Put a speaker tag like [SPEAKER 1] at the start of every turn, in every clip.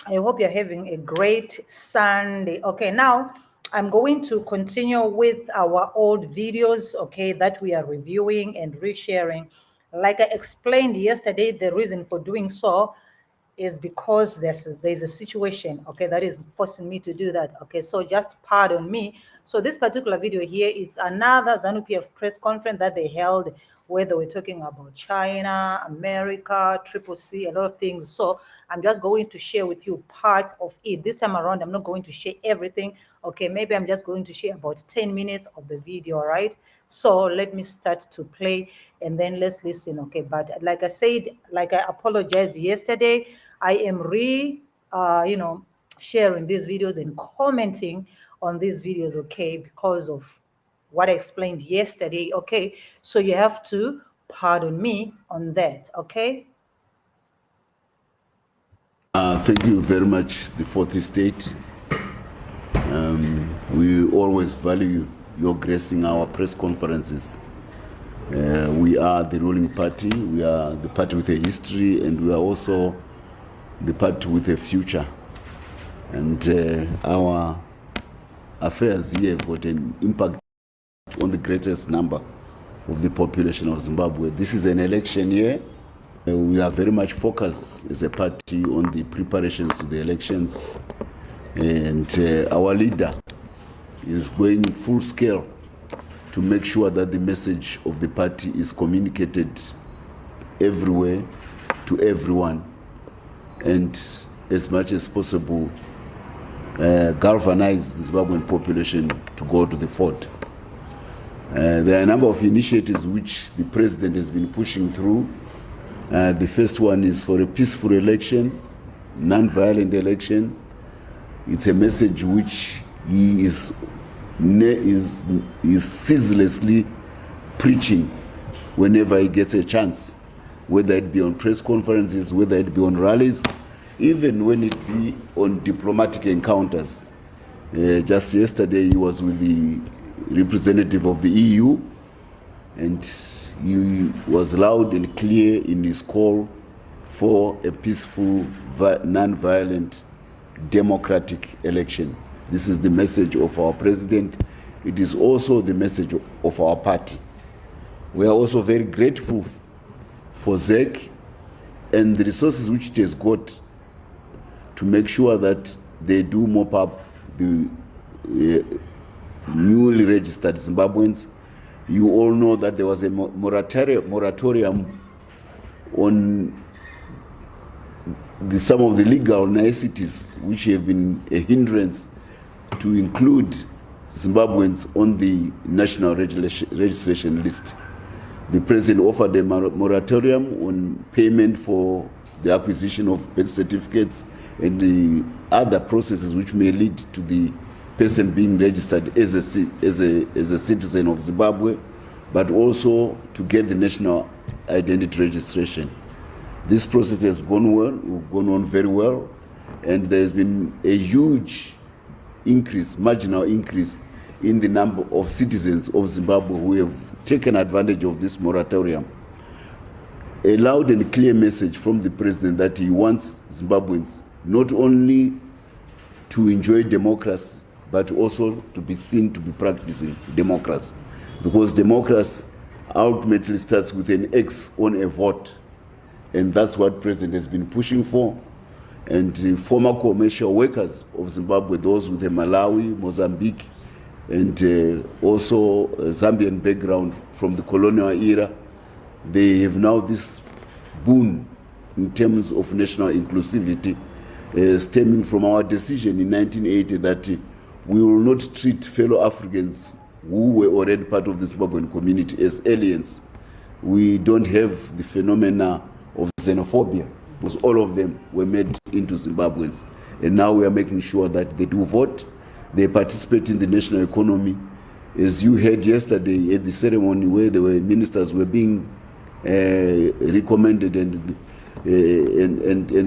[SPEAKER 1] I hope you're having a great Sunday. Okay, now I'm going to continue with our old videos, okay, that we are reviewing and resharing. Like I explained yesterday, the reason for doing so is because there's a situation, okay, that is forcing me to do that. Okay, so just pardon me. So this particular video here is another ZANU PF press conference that they held, where they were talking about China, America, Triple C, a lot of things. So I'm just going to share with you part of it. This time around, I'm not going to share everything. Okay, maybe I'm just going to share about 10 minutes of the video, right? So let me start to play and then let's listen, okay? But like I said, like I apologized yesterday, I am sharing these videos and commenting on these videos, okay, because of what I explained yesterday, okay? So you have to pardon me on that, okay?
[SPEAKER 2] Thank you very much, the Fourth Estate. We always value your gracing our press conferences. We are the ruling party, we are the party with a history, and we are also the party with a future. And our affairs here have got an impact on the greatest number of the population of Zimbabwe. This is an election year. We are very much focused as a party on the preparations to the elections. And our leader is going full scale to make sure that the message of the party is communicated everywhere to everyone, and as much as possible galvanize the Zimbabwean population to go to the fort. There are a number of initiatives which the president has been pushing through. The first one is for a peaceful election, non-violent election. It's a message which he is ceaselessly preaching whenever he gets a chance, whether it be on press conferences, whether it be on rallies, even when it be on diplomatic encounters. Just yesterday he was with the representative of the EU, and he was loud and clear in his call for a peaceful, non-violent, democratic election. This is the message of our president. It is also the message of our party. We are also very grateful for ZEC and the resources which it has got to make sure that they do mop up the newly registered Zimbabweans. You all know that there was a moratorium on some of the legal niceties which have been a hindrance to include Zimbabweans on the national registration list. The president offered a moratorium on payment for the acquisition of birth certificates and the other processes which may lead to the person being registered as a citizen of Zimbabwe, but also to get the national identity registration. This process has gone on very well, and there's been a huge increase, marginal increase, in the number of citizens of Zimbabwe who have taken advantage of this moratorium. A loud and clear message from the president that he wants Zimbabweans not only to enjoy democracy, but also to be seen to be practicing democracy. Because democracy ultimately starts with an X on a vote. And that's what the president has been pushing for. And the former commercial workers of Zimbabwe, those with a Malawi, Mozambique, and also a Zambian background from the colonial era, they have now this boon in terms of national inclusivity, stemming from our decision in 1980 that we will not treat fellow Africans who were already part of the Zimbabwean community as aliens. We don't have the phenomena of xenophobia, because all of them were made into Zimbabweans. And now we are making sure that they do vote, they participate in the national economy. As you heard yesterday at the ceremony where the ministers were being recommended and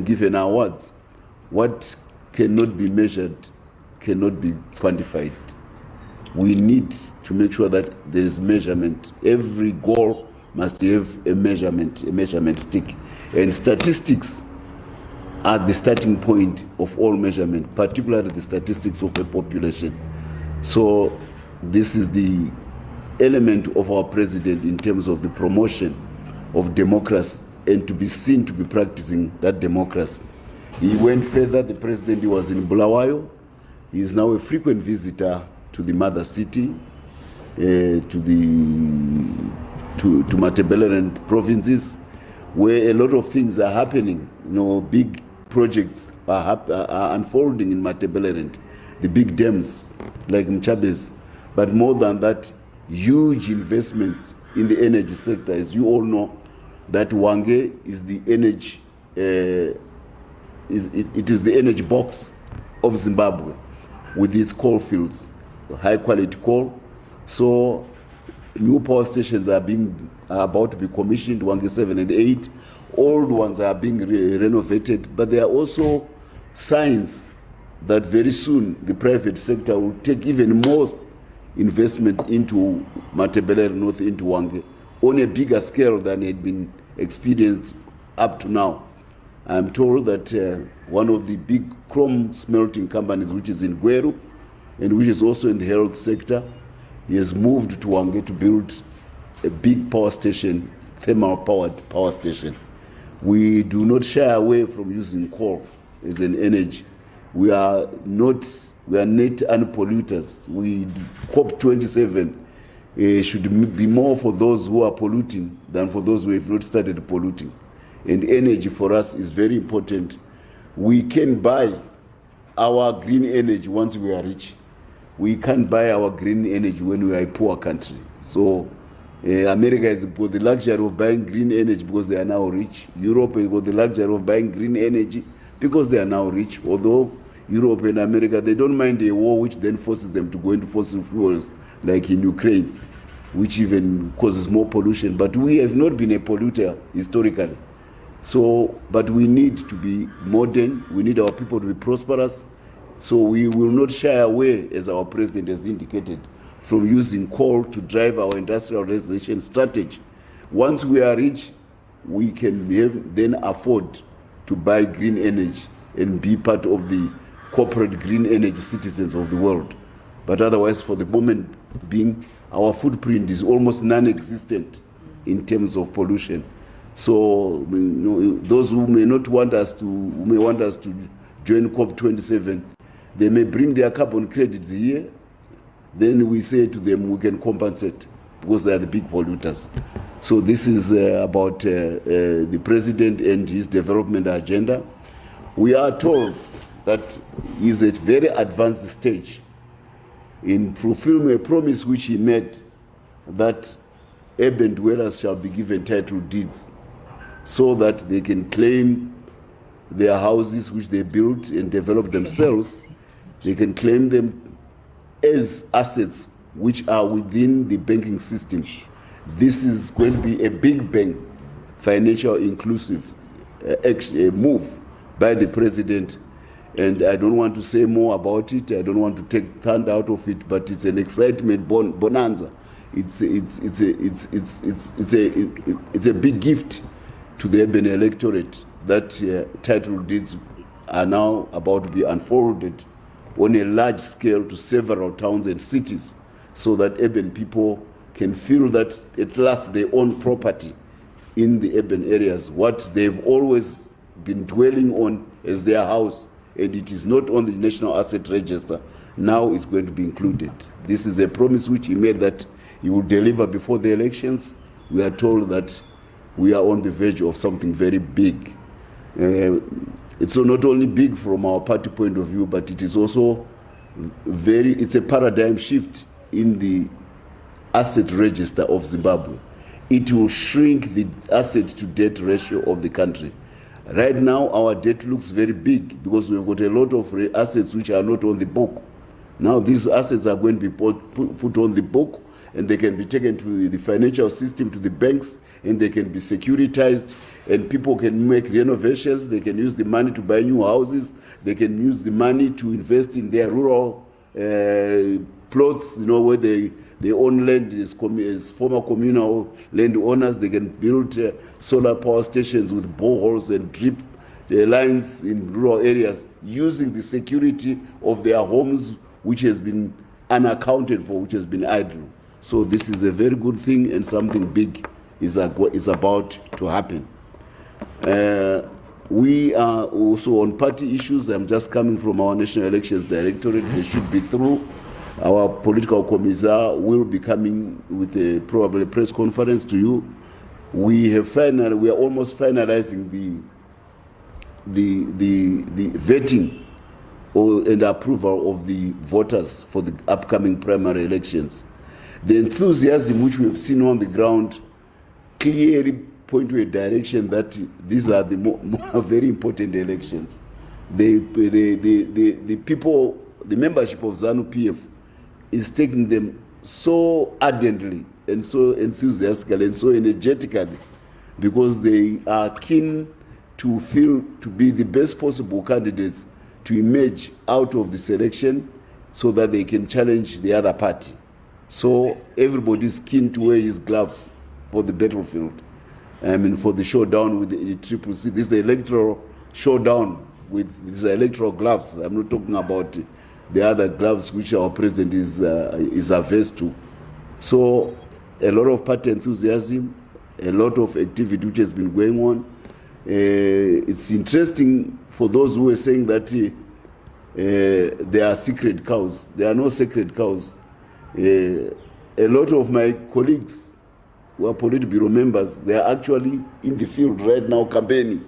[SPEAKER 2] given awards, what cannot be measured cannot be quantified. We need to make sure that there is measurement. Every goal must have a measurement stick. And statistics are the starting point of all measurement, particularly the statistics of the population. So this is the element of our president in terms of the promotion of democracy and to be seen to be practicing that democracy. He went further. The president was in Bulawayo. He is now a frequent visitor to the mother city, to Matabeleland provinces, where a lot of things are happening. You know, big projects are unfolding in Matabeleland, the big dams like Mchabes, but more than that, huge investments in the energy sector. As you all know, that Hwange is the energy, it is the energy box of Zimbabwe with its coal fields, high quality coal. So new power stations are about to be commissioned, Hwange 7 and 8. Old ones are being renovated, but there are also signs that very soon the private sector will take even more investment into Matabeleland North, into Hwange, on a bigger scale than had been experienced up to now. I'm told that one of the big chrome smelting companies, which is in Gweru and which is also in the health sector, he has moved to Hwange to build a big power station, thermal powered power station. We do not shy away from using coal as an energy. We are net unpolluters. COP27 should be more for those who are polluting than for those who have not started polluting. And energy for us is very important. We can buy our green energy once we are rich. We can't buy our green energy when we are a poor country. So America has got the luxury of buying green energy because they are now rich. Europe has got the luxury of buying green energy because they are now rich. Although Europe and America, they don't mind a war which then forces them to go into fossil fuels, like in Ukraine, which even causes more pollution. But we have not been a polluter historically. So, but we need to be modern. We need our people to be prosperous. So we will not shy away, as our president has indicated, from using coal to drive our industrialization strategy. Once we are rich, we can then afford to buy green energy and be part of the corporate green energy citizens of the world. But otherwise, for the moment being, our footprint is almost non-existent in terms of pollution. So those who may want us to join COP27, they may bring their carbon credits here. Then we say to them, we can compensate because they are the big polluters. So this is about the president and his development agenda. We are told that he is at a very advanced stage in fulfilling a promise which he made that urban dwellers shall be given title deeds so that they can claim their houses which they built and developed themselves. They can claim them as assets which are within the banking system. This is going to be a big bang, financial inclusive move by the president. And I don't want to say more about it. I don't want to take thunder out of it, but it's an excitement bonanza. It's a big gift to the urban electorate that title deeds are now about to be unfolded on a large scale to several towns and cities, so that urban people can feel that at last they own property in the urban areas, what they've always been dwelling on as their house, and it is not on the National Asset Register. Now it's going to be included. This is a promise which he made that he will deliver before the elections. We are told that we are on the verge of something very big. It's not only big from our party point of view, but it is also it's a paradigm shift in the asset register of Zimbabwe. It will shrink the asset to debt ratio of the country. Right now, our debt looks very big because we've got a lot of assets which are not on the book. Now, these assets are going to be put on the book, and they can be taken to the financial system, to the banks, and they can be securitized, and people can make renovations. They can use the money to buy new houses. They can use the money to invest in their rural plots, where they own land as former communal land owners. They can build solar power stations with boreholes and drip lines in rural areas using the security of their homes, which has been unaccounted for, which has been idle. So this is a very good thing, and something big is about to happen. We are also on party issues. I'm just coming from our National Elections Directorate. They should be through. Our political commissar will be coming with a probably press conference to you. We are almost finalizing the vetting and approval of the voters for the upcoming primary elections. The enthusiasm which we have seen on the ground clearly point to a direction that these are the very important elections. The people, the membership of ZANU PF is taking them so ardently and so enthusiastically and so energetically, because they are keen to feel to be the best possible candidates to emerge out of the selection so that they can challenge the other party. So everybody is keen to wear his gloves for the battlefield. I mean, for the showdown with the CCC. This is the electoral showdown with these electoral gloves. I'm not talking about the other gloves which our president is averse to. So a lot of party enthusiasm, a lot of activity which has been going on. It's interesting for those who are saying that there are secret cows. There are no secret cows. A lot of my colleagues who are Politburo members, they are actually in the field right now campaigning.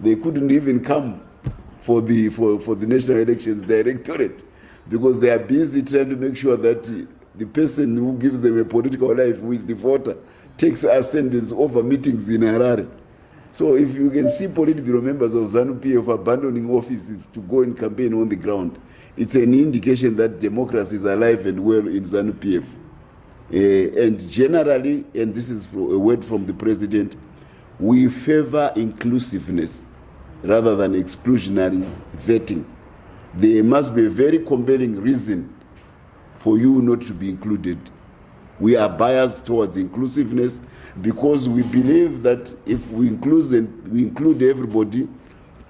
[SPEAKER 2] They couldn't even come for the National Elections Directorate because they are busy trying to make sure that the person who gives them a political life, who is the voter, takes ascendance over meetings in Harare. So if you can see Politburo members of ZANU PF abandoning offices to go and campaign on the ground, it's an indication that democracy is alive and well in ZANU PF. And generally, and this is a word from the president, we favor inclusiveness rather than exclusionary vetting. There must be a very compelling reason for you not to be included. We are biased towards inclusiveness because we believe that if we include everybody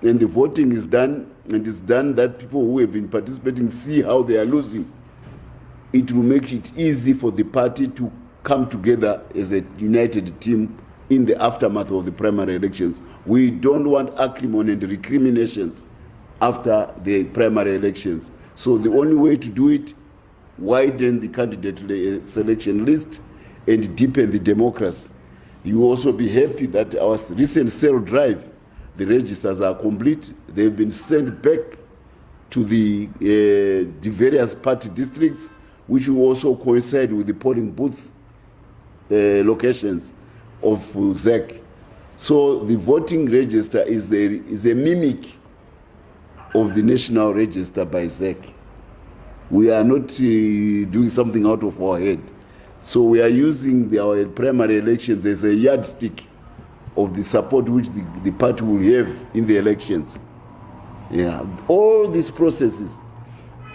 [SPEAKER 2] and the voting is done, and it's done that people who have been participating see how they are losing, it will make it easy for the party to come together as a united team in the aftermath of the primary elections. We don't want acrimony and recriminations after the primary elections. So the only way to do it, widen the candidate selection list and deepen the democracy. You will also be happy that our recent cell drive, the registers are complete. They've been sent back to the various party districts, which will also coincide with the polling booth locations of ZEC. So the voting register is a mimic of the national register by ZEC. We are not doing something out of our head. So we are using our primary elections as a yardstick of the support which the party will have in the elections. Yeah, all these processes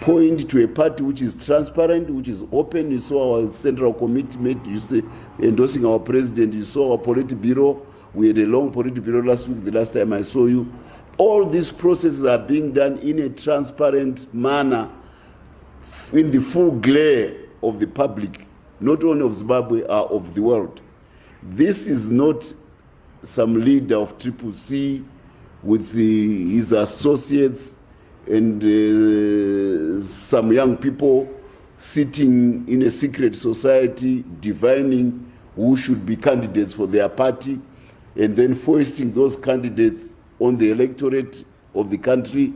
[SPEAKER 2] point to a party which is transparent, which is open. You saw our central commitment, you see, endorsing our president. You saw our Politburo. We had a long Politburo last week, the last time I saw you. All these processes are being done in a transparent manner, in the full glare of the public, not only of Zimbabwe, of the world. This is not some leader of CCC with his associates and some young people sitting in a secret society divining who should be candidates for their party and then foisting those candidates on the electorate of the country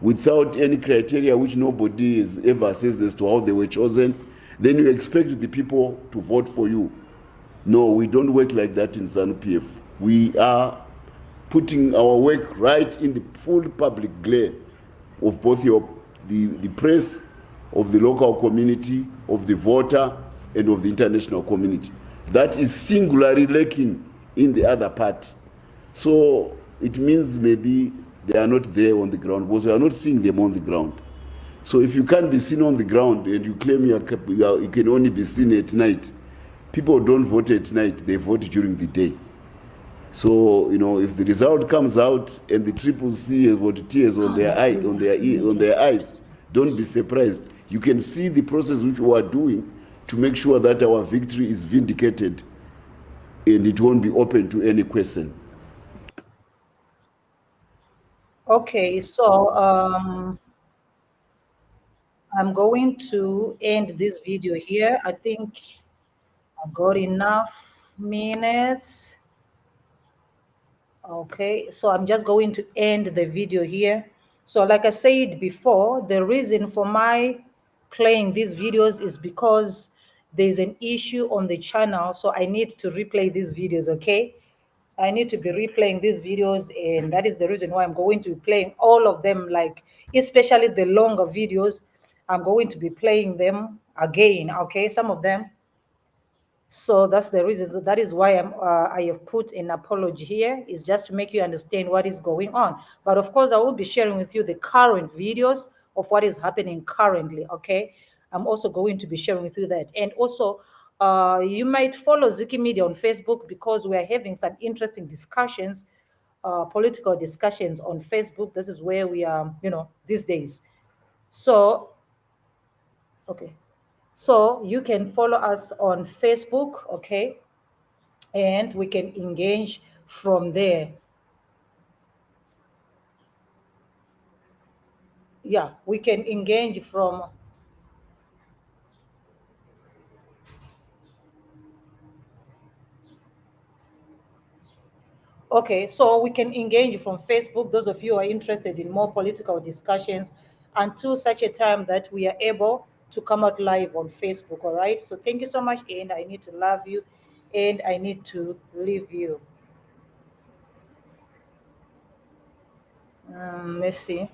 [SPEAKER 2] without any criteria which nobody has ever says as to how they were chosen. Then you expect the people to vote for you. No, we don't work like that in ZANU PF. We are putting our work right in the full public glare of both the press, of the local community, of the voter, and of the international community. That is singularly lacking in the other party. So it means maybe they are not there on the ground because we are not seeing them on the ground. So if you can't be seen on the ground and you claim you can only be seen at night, people don't vote at night, they vote during the day. So, you know, if the result comes out and the Triple C has got tears on their eyes, don't be surprised. You can see the process which we are doing to make sure that our victory is vindicated and it won't be open to any question.
[SPEAKER 1] Okay, so I'm going to end this video here. I think I got enough minutes. Okay, so I'm just going to end the video here. So like I said before, the reason for my playing these videos is because there's an issue on the channel, so I need to replay these videos. Okay, I need to be replaying these videos, and that is the reason why I'm going to be playing all of them, like especially the longer videos. I'm going to be playing them again. Okay, some of them. So that's the reason. So that is why I have put an apology here. Is just to make you understand what is going on. But of course, I will be sharing with you the current videos of what is happening currently. Okay, I'm also going to be sharing with you that, and also you might follow Ziki Media on Facebook, because we are having some interesting discussions, political discussions on Facebook. This is where we are, you know, these days. So okay. So you can follow us on Facebook, okay? And we can engage from there. Yeah, we can engage from. Okay, so we can engage from Facebook, those of you who are interested in more political discussions, until such a time that we are able to come out live on Facebook, all right? So thank you so much, and I need to love you, and I need to leave you. Let's see.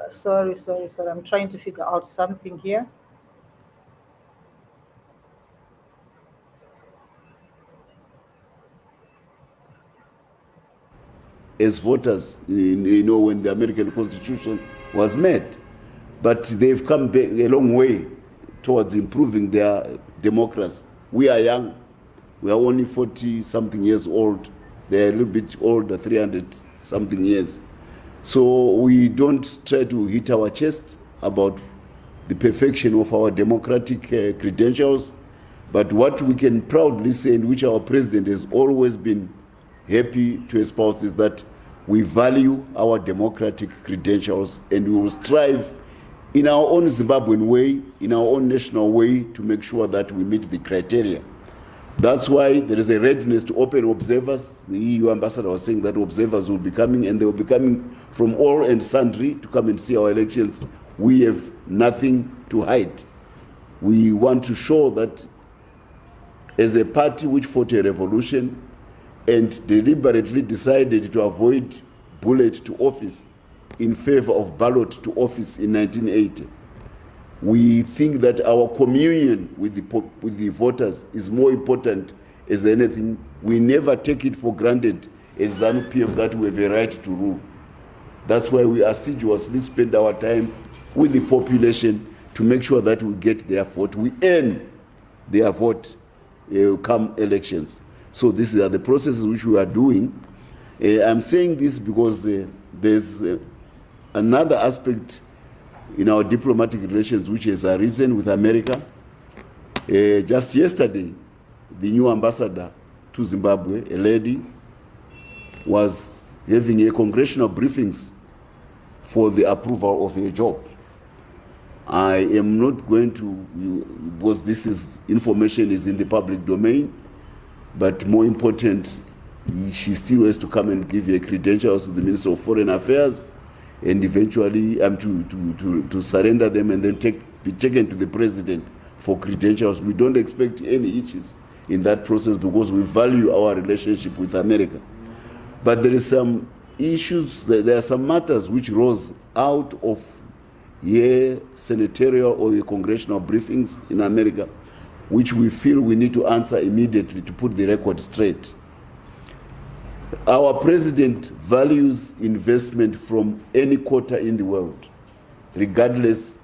[SPEAKER 1] Sorry. I'm trying to figure out something here.
[SPEAKER 2] As voters, you know, when the American Constitution was made. But they've come back a long way towards improving their democracy. We are young. We are only 40-something years old. They're a little bit older, 300-something years. So we don't try to hit our chest about the perfection of our democratic credentials. But what we can proudly say, and which our president has always been happy to espouse, is that we value our democratic credentials, and we will strive in our own Zimbabwean way, in our own national way, to make sure that we meet the criteria. That's why there is a readiness to open observers. The EU ambassador was saying that observers will be coming, and they will be coming from all and sundry to come and see our elections. We have nothing to hide. We want to show that as a party which fought a revolution and deliberately decided to avoid bullet to office in favor of ballot to office in 1980, we think that our communion with the voters is more important as anything. We never take it for granted as ZANU PF that we have a right to rule. That's why we assiduously spend our time with the population to make sure that we get their vote. We earn their vote come elections. So these are the processes which we are doing. I'm saying this because there's another aspect in our diplomatic relations which has arisen with America. Just yesterday, the new ambassador to Zimbabwe, a lady, was having a congressional briefings for the approval of a job. I am not going to, because this is information is in the public domain, but more important, she still has to come and give her credentials to the Minister of Foreign Affairs, and eventually to surrender them and then be taken to the president for credentials. We don't expect any hitches in that process because we value our relationship with America. But there is some issues, there are some matters which rose out of senatorial or congressional briefings in America, which we feel we need to answer immediately to put the record straight. Our president values investment from any quarter in the world, regardless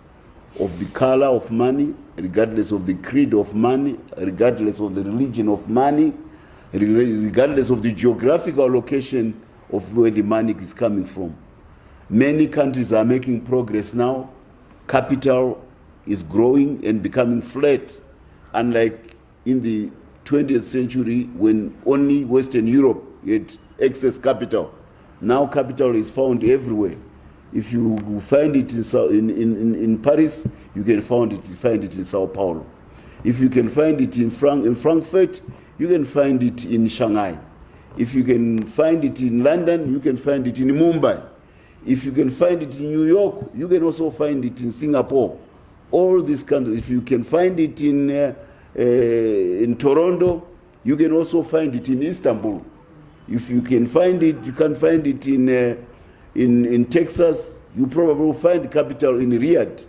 [SPEAKER 2] of the color of money, regardless of the creed of money, regardless of the religion of money, regardless of the geographical location of where the money is coming from. Many countries are making progress now. Capital is growing and becoming flat, unlike in the 20th century when only Western Europe had excess capital. Now capital is found everywhere. If you find it in Paris, you can find it in Sao Paulo. If you can find it in Frankfurt, you can find it in Shanghai. If you can find it in London, you can find it in Mumbai. If you can find it in New York, you can also find it in Singapore. All these countries. If you can find it in Toronto, you can also find it in Istanbul. If you can find it, you can find it in Texas. You probably will find capital in Riyadh.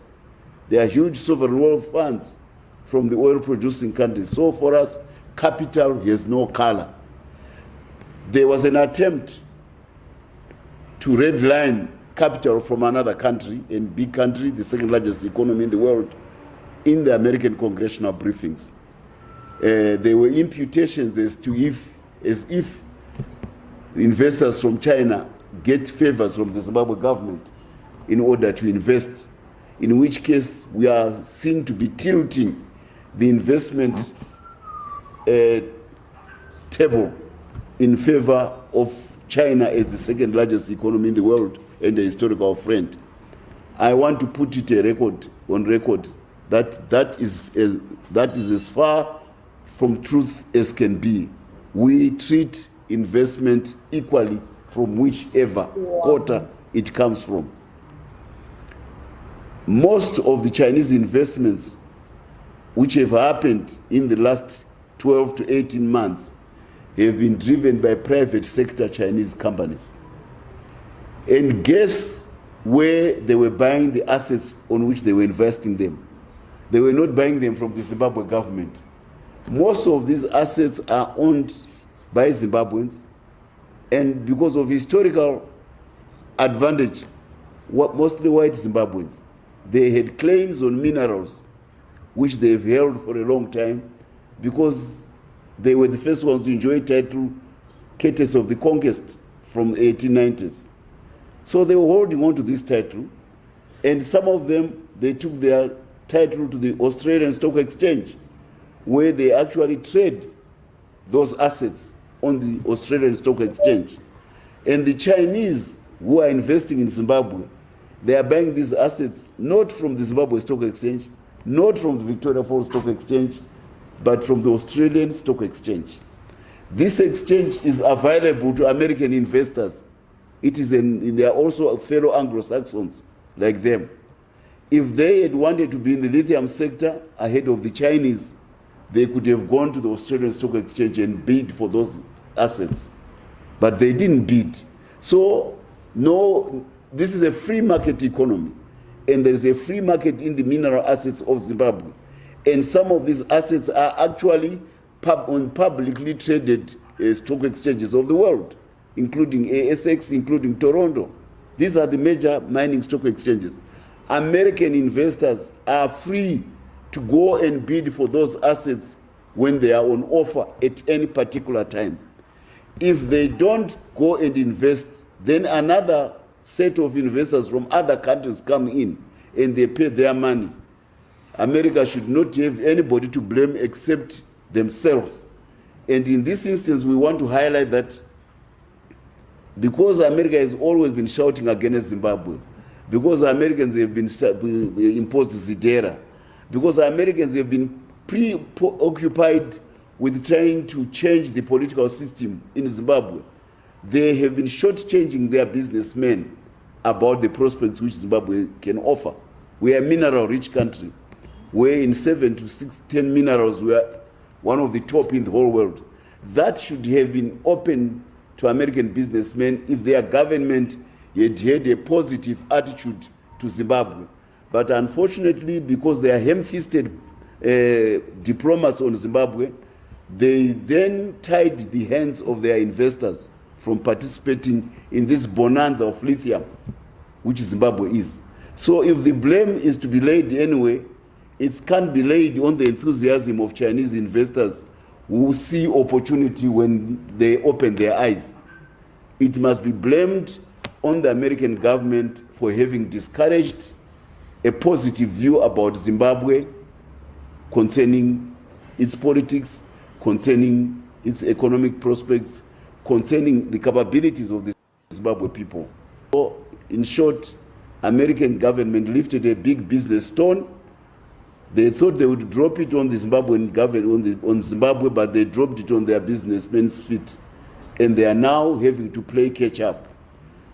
[SPEAKER 2] There are huge sovereign wealth funds from the oil-producing countries. So for us, capital has no color. There was an attempt to redline capital from another country, a big country, the second largest economy in the world, in the American congressional briefings. There were imputations as if investors from China get favors from the Zimbabwe government in order to invest, in which case we are seen to be tilting the investment table in favor of China as the second largest economy in the world and a historical friend. I want to put it on record that is as far from truth as can be. We treat investment equally from whichever quarter it comes from. Most of the Chinese investments which have happened in the last 12 to 18 months have been driven by private sector Chinese companies. And guess where they were buying the assets on which they were investing them? They were not buying them from the Zimbabwe government. Most of these assets are owned by Zimbabweans, and because of historical advantage, mostly white Zimbabweans, they had claims on minerals which they've held for a long time because they were the first ones to enjoy title courtesy of the conquest from the 1890s. So they were holding on to this title, and some of them, they took their title to the Australian Stock Exchange, where they actually trade those assets on the Australian Stock Exchange. And the Chinese who are investing in Zimbabwe, they are buying these assets not from the Zimbabwe Stock Exchange, not from the Victoria Falls Stock Exchange, but from the Australian Stock Exchange. This exchange is available to American investors. They are also fellow Anglo-Saxons like them. If they had wanted to be in the lithium sector ahead of the Chinese, they could have gone to the Australian Stock Exchange and bid for those assets. But they didn't bid. So, no, this is a free market economy. And there is a free market in the mineral assets of Zimbabwe. And some of these assets are actually on publicly traded stock exchanges of the world, including ASX, including Toronto. These are the major mining stock exchanges. American investors are free to go and bid for those assets when they are on offer at any particular time. If they don't go and invest, then another set of investors from other countries come in and they pay their money. America should not have anybody to blame except themselves. And in this instance, we want to highlight that because America has always been shouting against Zimbabwe, because Americans have been imposed Zidera, because Americans have been preoccupied with trying to change the political system in Zimbabwe, they have been shortchanging their businessmen about the prospects which Zimbabwe can offer. We are a mineral-rich country, where in 7 to 10 minerals we are one of the top in the whole world. That should have been open to American businessmen if their government had a positive attitude to Zimbabwe. But unfortunately, because they are ham-fisted diplomats on Zimbabwe, they then tied the hands of their investors from participating in this bonanza of lithium, which Zimbabwe is. So if the blame is to be laid anyway, it can't be laid on the enthusiasm of Chinese investors who see opportunity when they open their eyes. It must be blamed on the American government for having discouraged a positive view about Zimbabwe concerning its politics, concerning its economic prospects, concerning the capabilities of the Zimbabwe people. So, in short, American government lifted a big business stone. They thought they would drop it on the Zimbabwean government, on Zimbabwe, but they dropped it on their businessmen's feet. And they are now having to play catch up.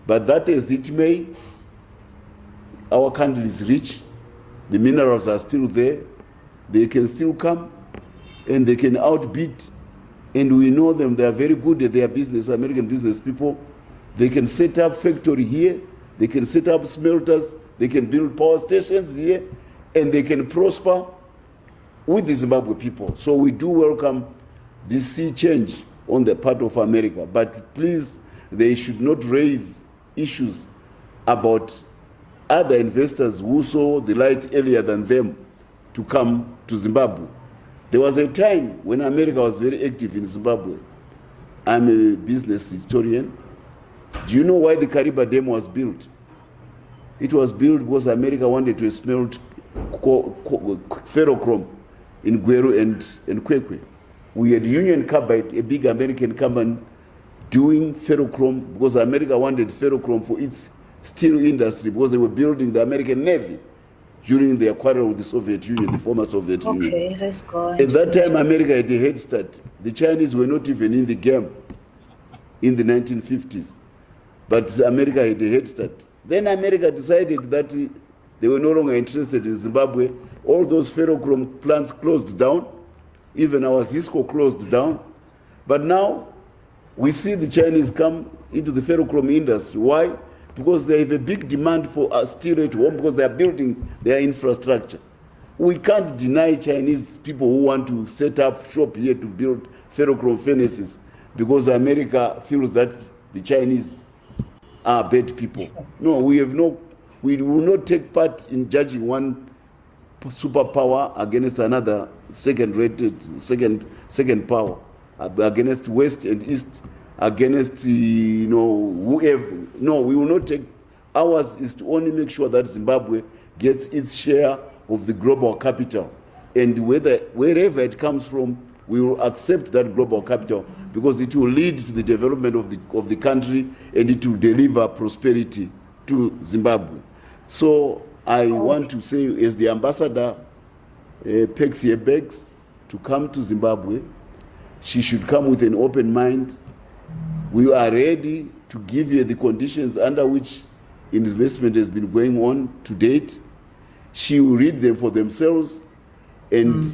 [SPEAKER 2] But that as it may, our country is rich. The minerals are still there. They can still come and they can outbid. And we know them, they are very good at their business, American business people. They can set up factory here. They can set up smelters. They can build power stations here. And they can prosper with the Zimbabwe people. So we do welcome this sea change on the part of America. But please, they should not raise issues about other investors who saw the light earlier than them to come to Zimbabwe. There was a time when America was very active in Zimbabwe. I'm a business historian. Do you know why the Kariba Dam was built? It was built because America wanted to smelt ferrochrome in Gweru and Kwekwe. We had Union Carbide, a big American company, doing ferrochrome because America wanted ferrochrome for its steel industry because they were building the American Navy during their quarrel with the Soviet Union, the former Soviet Union.
[SPEAKER 1] Okay, let's go.
[SPEAKER 2] At that time, America had a head start. The Chinese were not even in the game in the 1950s, but America had a head start. Then America decided that they were no longer interested in Zimbabwe. All those ferrochrome plants closed down. Even our Cisco closed down. But now we see the Chinese come into the ferrochrome industry. Why? Because they have a big demand for steel at home because they are building their infrastructure. We can't deny Chinese people who want to set up shop here to build ferrochrome furnaces because America feels that the Chinese are bad people. No, we will not take part in judging one superpower against another second power, against West and East, against whoever. No, we will not take. Ours is to only make sure that Zimbabwe gets its share of the global capital, and wherever it comes from, we will accept that global capital because it will lead to the development of the country and it will deliver prosperity to Zimbabwe. So I want to say, as the ambassador packs her bags to come to Zimbabwe, she should come with an open mind. We are ready to give her the conditions under which investment has been going on to date. She will read them for themselves, and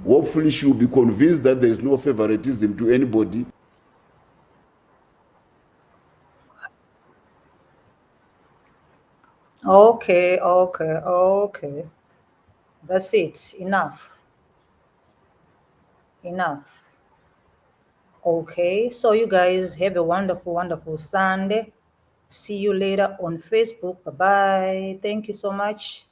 [SPEAKER 2] hopefully she will be convinced that there is no favoritism to anybody.
[SPEAKER 1] Okay. That's it. Enough. Okay, so you guys have a wonderful Sunday. See you later on Facebook. Bye-bye. Thank you so much.